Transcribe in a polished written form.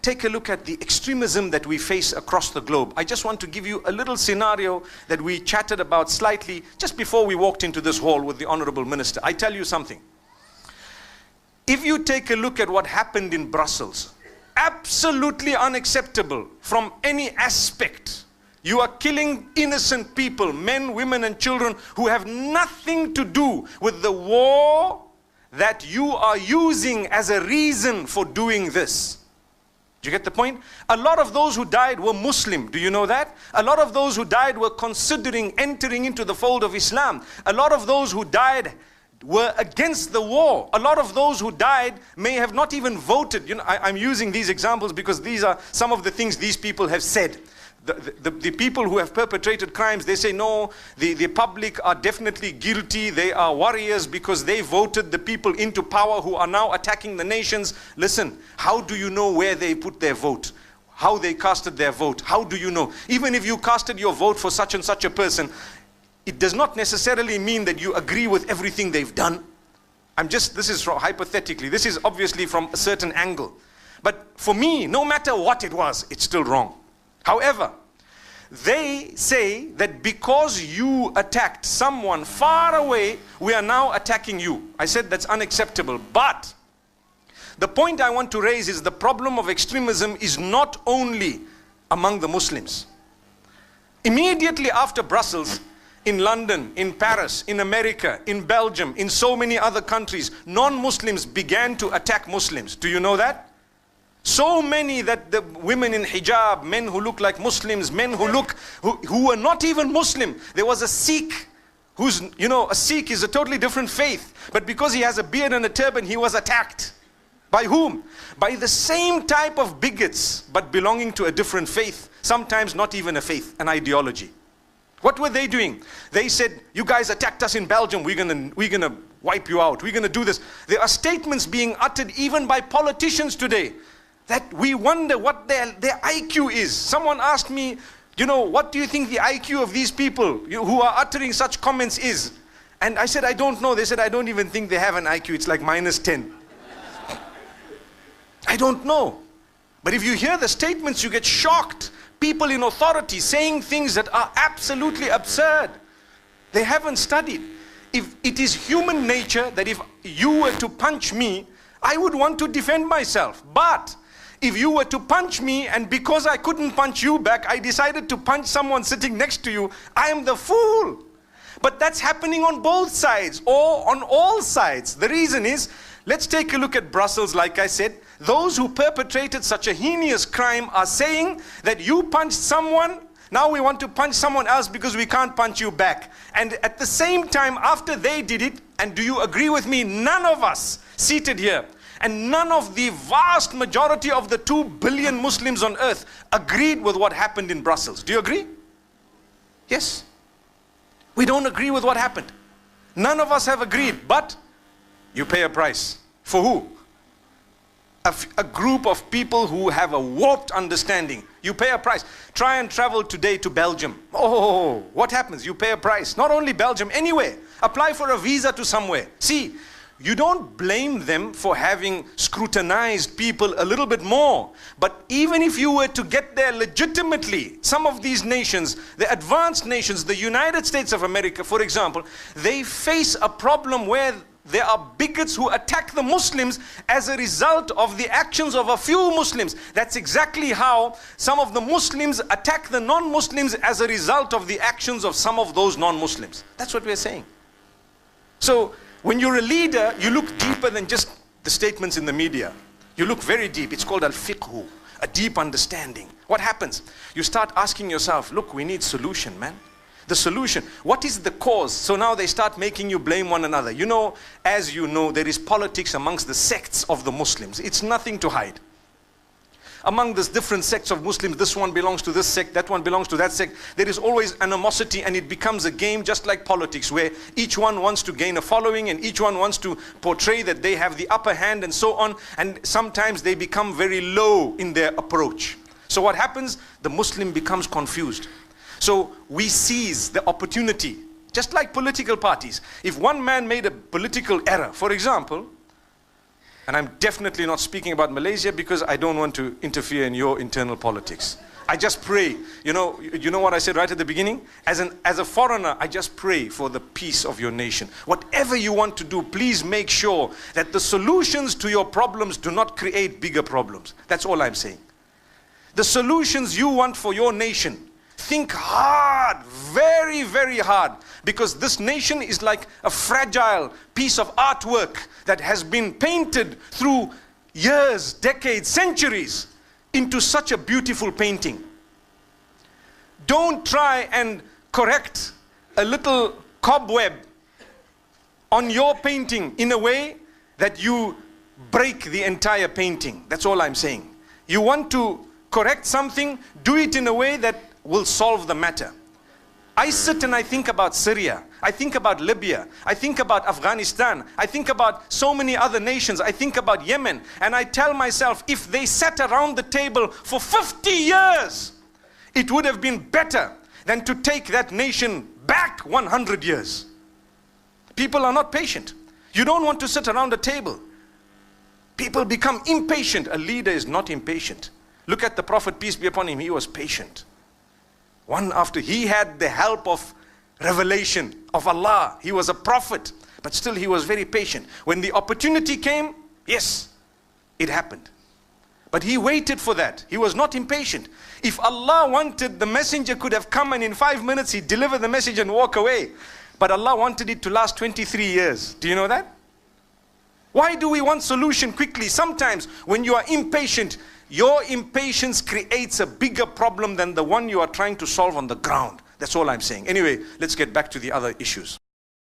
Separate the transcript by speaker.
Speaker 1: take a look at the extremism that we face across the globe. I just want to give you a little scenario that we chatted about slightly just before we walked into this hall with the Honorable Minister. I tell you something. If you take a look at what happened in Brussels, absolutely unacceptable from any aspect. You are killing innocent people, men, women and children who have nothing to do with the war that you are using as a reason for doing this. Do you get the point? A lot of those who died were Muslim. Do you know that? A lot of those who died were considering entering into the fold of Islam. A lot of those who died were against the war. A lot of those who died may have not even voted. You know, I'm using these examples because these are some of the things these people have said. The people who have perpetrated crimes, they say no, the public are definitely guilty. They are warriors because they voted the people into power who are now attacking the nations. Listen, how do you know where they put their vote? How they casted their vote? How do you know? Even if you casted your vote for such and such a person, it does not necessarily mean that you agree with everything they've done. This is hypothetically, this is obviously from a certain angle. But for me, no matter what it was, it's still wrong. However, they say that because you attacked someone far away, we are now attacking you. I said that's unacceptable. But the point I want to raise is the problem of extremism is not only among the Muslims. Immediately after Brussels, in London, in Paris, in America, in Belgium, in so many other countries, non-Muslims began to attack Muslims. Do you know that? So many that the women in hijab, men who look like Muslims, men who were not even Muslim. There was a Sikh who's, you know, a Sikh is a totally different faith. But because he has a beard and a turban, he was attacked. By whom? By the same type of bigots, but belonging to a different faith. Sometimes not even a faith, an ideology. What were they doing? They said, you guys attacked us in Belgium, we're gonna wipe you out, we're gonna do this. There are statements being uttered even by politicians today that we wonder what their IQ is. Someone asked me, you know, what do you think the IQ of these people who are uttering such comments is? And I said, I don't know. They said, I don't even think they have an IQ. It's like -10. I don't know. But if you hear the statements, you get shocked. People in authority saying things that are absolutely absurd. They haven't studied. If it is human nature that if you were to punch me, I would want to defend myself. But if you were to punch me and because I couldn't punch you back, I decided to punch someone sitting next to you, I am the fool. But that's happening on both sides or on all sides. The reason is, let's take a look at Brussels. Like I said, those who perpetrated such a heinous crime are saying that you punched someone, now we want to punch someone else because we can't punch you back. And at the same time, after they did it, and do you agree with me, none of us seated here, and none of the vast majority of the 2 billion Muslims on earth agreed with what happened in Brussels. Do you agree? Yes. We don't agree with what happened. None of us have agreed, but you pay a price. For who? A group of people who have a warped understanding. You pay a price. Try and travel today to Belgium. Oh, what happens? You pay a price. Not only Belgium, anywhere. Apply for a visa to somewhere. See, you don't blame them for having scrutinized people a little bit more. But even if you were to get there legitimately, some of these nations, the advanced nations, the United States of America, for example, they face a problem where there are bigots who attack the Muslims as a result of the actions of a few Muslims. That's exactly how some of the Muslims attack the non-Muslims as a result of the actions of some of those non-Muslims. That's what we're saying. So, when you're a leader, you look deeper than just the statements in the media. You look very deep. It's called al-fiqhu, a deep understanding. What happens? You start asking yourself, look, we need solution, man. The solution. What is the cause? So now they start making you blame one another. You know, as you know, there is politics amongst the sects of the Muslims. It's nothing to hide. Among the different sects of Muslims, this one belongs to this sect, that one belongs to that sect. There is always animosity, and it becomes a game just like politics, where each one wants to gain a following and each one wants to portray that they have the upper hand and so on. And sometimes they become very low in their approach. So what happens? The Muslim becomes confused. So we seize the opportunity, just like political parties. If one man made a political error, for example, And I'm definitely not speaking about Malaysia because I don't want to interfere in your internal politics. I just pray, you know what I said right at the beginning? As a foreigner, I just pray for the peace of your nation. Whatever you want to do, please make sure that the solutions to your problems do not create bigger problems. That's all I'm saying. The solutions you want for your nation, think hard, very, very hard, because this nation is like a fragile piece of artwork that has been painted through years, decades, centuries into such a beautiful painting. Don't try and correct a little cobweb on your painting in a way that you break the entire painting. That's all I'm saying. You want to correct something, do it in a way that will solve the matter. I sit and I think about Syria, I think about Libya, I think about Afghanistan, I think about so many other nations, I think about Yemen, and I tell myself, if they sat around the table for 50 years, it would have been better than to take that nation back 100 years. People are not patient. You don't want to sit around a table. People become impatient. A leader is not impatient. Look at the Prophet, peace be upon him, he was patient. One after, he had the help of revelation of Allah. He was a prophet, but still he was very patient. When the opportunity came, yes, it happened. But he waited for that. He was not impatient. If Allah wanted, the messenger could have come and in 5 minutes he'd deliver the message and walk away. But Allah wanted it to last 23 years. Do you know that? Why do we want solution quickly? Sometimes when you are impatient, your impatience creates a bigger problem than the one you are trying to solve on the ground. That's all I'm saying. Anyway, let's get back to the other issues.